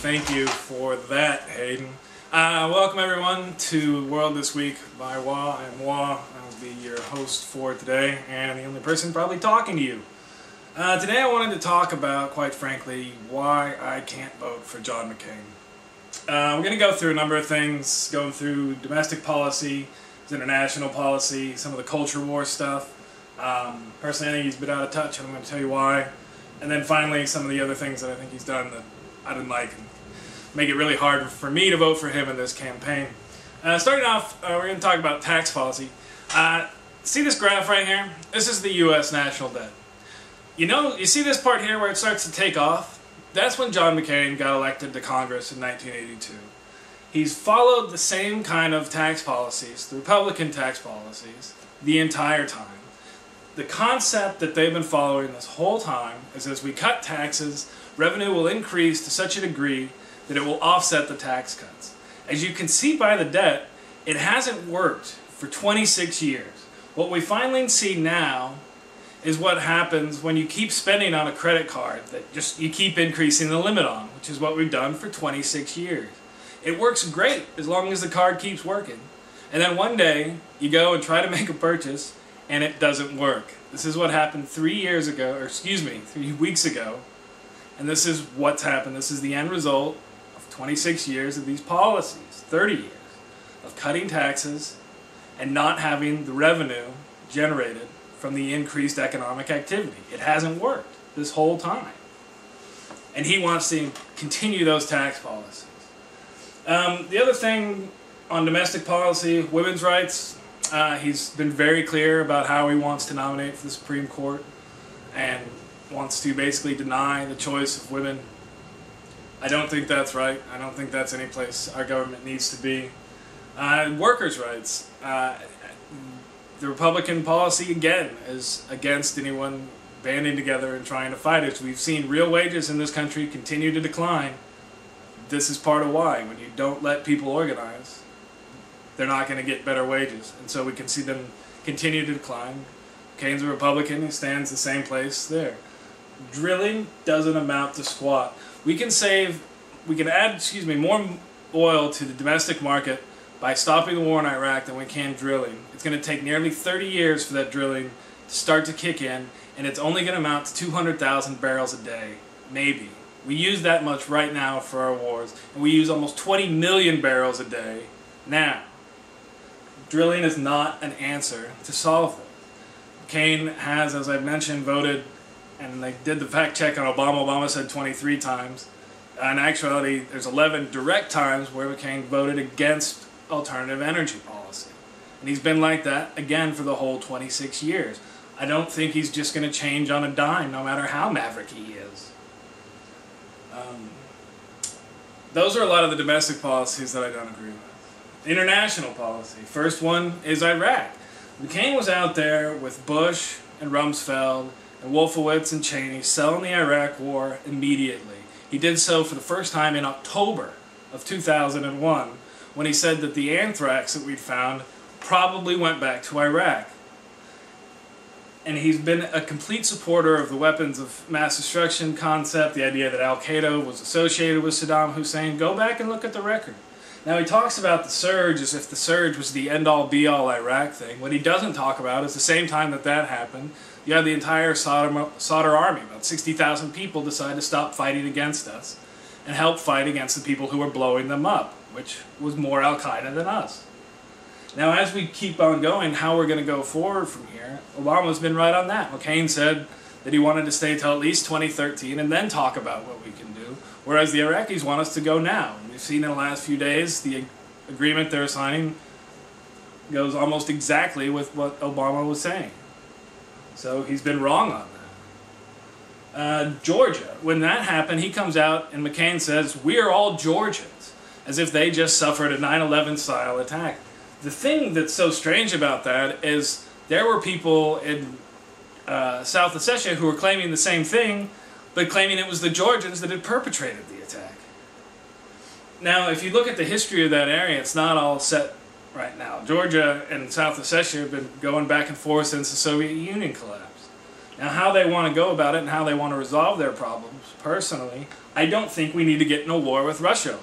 Thank you for that, Hayden. Welcome everyone to World This Week by Wah. I'm Wah. I'll be your host for today, and the only person probably talking to you. Today I wanted to talk about, quite frankly, why I can't vote for John McCain. We're going to go through a number of things, going through domestic policy, international policy, some of the culture war stuff. Personally, I think he's a bit out of touch, and I'm going to tell you why. And then finally, some of the other things that I think he's done that I didn't like and make it really hard for me to vote for him in this campaign. Starting off, we're going to talk about tax policy. See this graph right here? This is the U.S. national debt. You see this part here where it starts to take off? That's when John McCain got elected to Congress in 1982. He's followed the same kind of tax policies, the Republican tax policies, the entire time. The concept that they've been following this whole time is as we cut taxes, revenue will increase to such a degree that it will offset the tax cuts. As you can see by the debt, it hasn't worked for 26 years. What we finally see now is what happens when you keep spending on a credit card that you keep increasing the limit on, which is what we've done for 26 years. It works great as long as the card keeps working. And then one day, you go and try to make a purchase, and it doesn't work. This is what happened 3 weeks ago, and this is what's happened. This is the end result of 26 years of these policies, 30 years of cutting taxes and not having the revenue generated from the increased economic activity. It hasn't worked this whole time. And he wants to continue those tax policies. The other thing on domestic policy, women's rights, he's been very clear about how he wants to nominate for the Supreme Court and wants to basically deny the choice of women. I don't think that's right. I don't think that's any place our government needs to be. Workers' rights. The Republican policy, again, is against anyone banding together and trying to fight it. We've seen real wages in this country continue to decline. This is part of why. When you don't let people organize, they're not going to get better wages. And so we can see them continue to decline. McCain's a Republican. He stands the same place there. Drilling doesn't amount to squat. We can add more oil to the domestic market by stopping the war in Iraq than we can drilling. It's going to take nearly 30 years for that drilling to start to kick in, and it's only going to amount to 200,000 barrels a day, maybe. We use that much right now for our wars, and we use almost 20 million barrels a day now. Drilling is not an answer to solve it. McCain has, as I've mentioned, voted, and they did the fact check on Obama. Obama said 23 times. In actuality, there's 11 direct times where McCain voted against alternative energy policy. And he's been like that, again, for the whole 26 years. I don't think he's just going to change on a dime, no matter how maverick he is. Those are a lot of the domestic policies that I don't agree with. International policy. First one is Iraq. McCain was out there with Bush and Rumsfeld and Wolfowitz and Cheney selling the Iraq war immediately. He did so for the first time in October of 2001 when he said that the anthrax that we'd found probably went back to Iraq. And he's been a complete supporter of the weapons of mass destruction concept, the idea that Al-Qaeda was associated with Saddam Hussein. Go back and look at the record. Now he talks about the surge as if the surge was the end-all be-all Iraq thing. What he doesn't talk about is the same time that happened, you had the entire Sadr army, about 60,000 people, decide to stop fighting against us and help fight against the people who were blowing them up, which was more Al-Qaeda than us. Now, as we keep on going, how we're going to go forward from here, Obama's been right on that. McCain said that he wanted to stay till at least 2013 and then talk about what we can do, whereas the Iraqis want us to go now. We've seen in the last few days the agreement they're signing goes almost exactly with what Obama was saying. So he's been wrong on that. Georgia, when that happened, he comes out and McCain says, "We're all Georgians," as if they just suffered a 9/11 style attack. The thing that's so strange about that is there were people in South Ossetia who were claiming the same thing, but claiming it was the Georgians that had perpetrated the attack. Now, if you look at the history of that area, it's not all set right now. Georgia and South Ossetia have been going back and forth since the Soviet Union collapsed. Now, how they want to go about it and how they want to resolve their problems, personally, I don't think we need to get in a war with Russia over.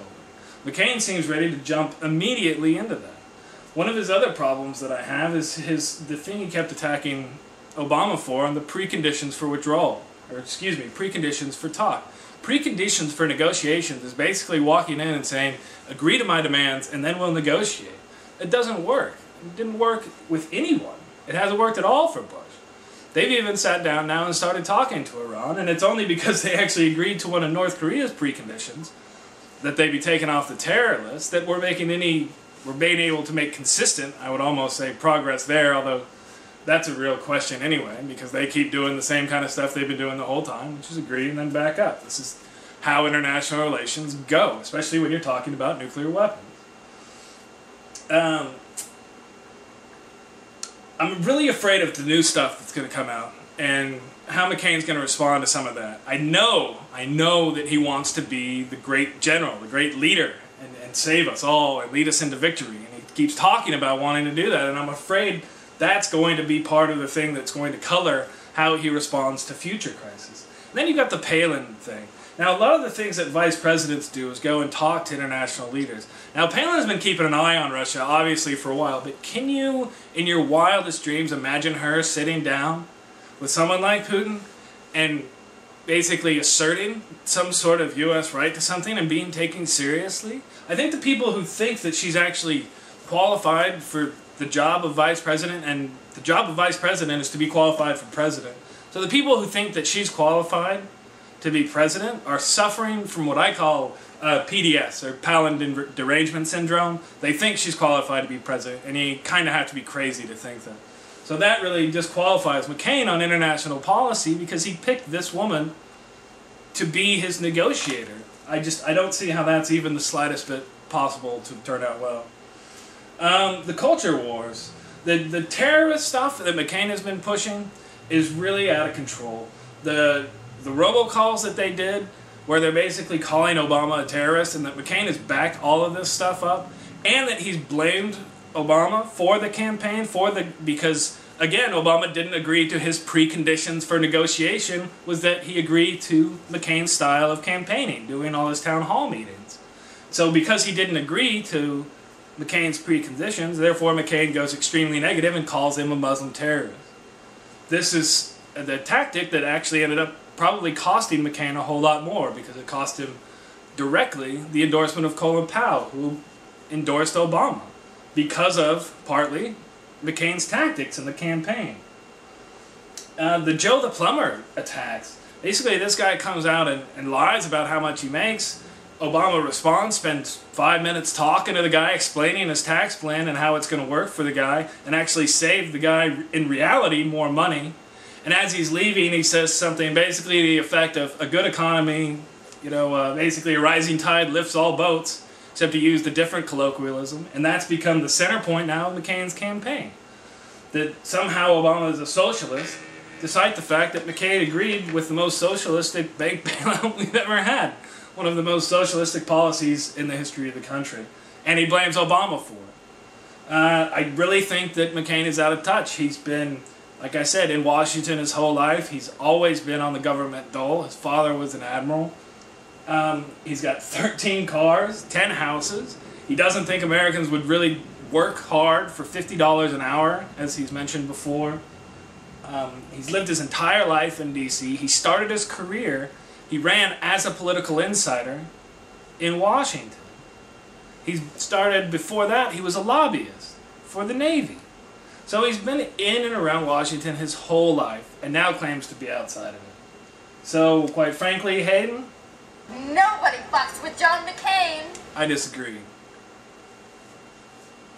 McCain seems ready to jump immediately into that. One of his other problems that I have is the thing he kept attacking Obama for on the preconditions for withdrawal, or excuse me, preconditions for talk. Preconditions for negotiations is basically walking in and saying, agree to my demands and then we'll negotiate. It doesn't work. It didn't work with anyone. It hasn't worked at all for Bush. They've even sat down now and started talking to Iran, and it's only because they actually agreed to one of North Korea's preconditions, that they be taken off the terror list, that we're being able to make consistent, I would almost say, progress there, although that's a real question anyway, because they keep doing the same kind of stuff they've been doing the whole time, which is agree and then back up. This is how international relations go, especially when you're talking about nuclear weapons. I'm really afraid of the new stuff that's going to come out and how McCain's going to respond to some of that. I know that he wants to be the great general, the great leader, and save us all and lead us into victory. And he keeps talking about wanting to do that, and I'm afraid that's going to be part of the thing that's going to color how he responds to future crises. And then you've got the Palin thing. Now, a lot of the things that vice presidents do is go and talk to international leaders. Now, Palin has been keeping an eye on Russia, obviously, for a while, but can you, in your wildest dreams, imagine her sitting down with someone like Putin and basically asserting some sort of U.S. right to something and being taken seriously? I think the people who think that she's actually qualified for the job of vice president, and the job of vice president is to be qualified for president. So the people who think that she's qualified to be president are suffering from what I call PDS, or Palin derangement syndrome. They think she's qualified to be president, and you kind of have to be crazy to think that. So that really disqualifies McCain on international policy, because he picked this woman to be his negotiator. I don't see how that's even the slightest bit possible to turn out well. The culture wars. The terrorist stuff that McCain has been pushing is really out of control. The robocalls that they did, where they're basically calling Obama a terrorist, and that McCain has backed all of this stuff up, and that he's blamed Obama for the campaign, because, again, Obama didn't agree to his preconditions for negotiation, was that he agreed to McCain's style of campaigning, doing all his town hall meetings. So because he didn't agree to McCain's preconditions, therefore McCain goes extremely negative and calls him a Muslim terrorist. This is the tactic that actually ended up probably costing McCain a whole lot more, because it cost him directly the endorsement of Colin Powell, who endorsed Obama, because of, partly, McCain's tactics in the campaign. The Joe the Plumber attacks. Basically, this guy comes out and lies about how much he makes. Obama responds, spends 5 minutes talking to the guy, explaining his tax plan and how it's going to work for the guy, and actually save the guy, in reality, more money. And as he's leaving, he says something basically to the effect of, a good economy, basically a rising tide lifts all boats, except he used a different colloquialism. And that's become the center point now of McCain's campaign. That somehow Obama is a socialist, despite the fact that McCain agreed with the most socialistic bank bailout we've ever had. One of the most socialistic policies in the history of the country. And he blames Obama for it. I really think that McCain is out of touch. He's been, like I said, in Washington his whole life. He's always been on the government dole. His father was an admiral. He's got 13 cars, 10 houses. He doesn't think Americans would really work hard for $50 an hour, as he's mentioned before. He's lived his entire life in D.C. He started his career, he ran as a political insider in Washington. He started, before that, he was a lobbyist for the Navy. So he's been in and around Washington his whole life, and now claims to be outside of it. So, quite frankly, Hayden, nobody fucks with John McCain. I disagree.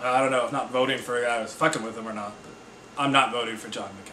I don't know if not voting for a guy who's fucking with him or not, but I'm not voting for John McCain.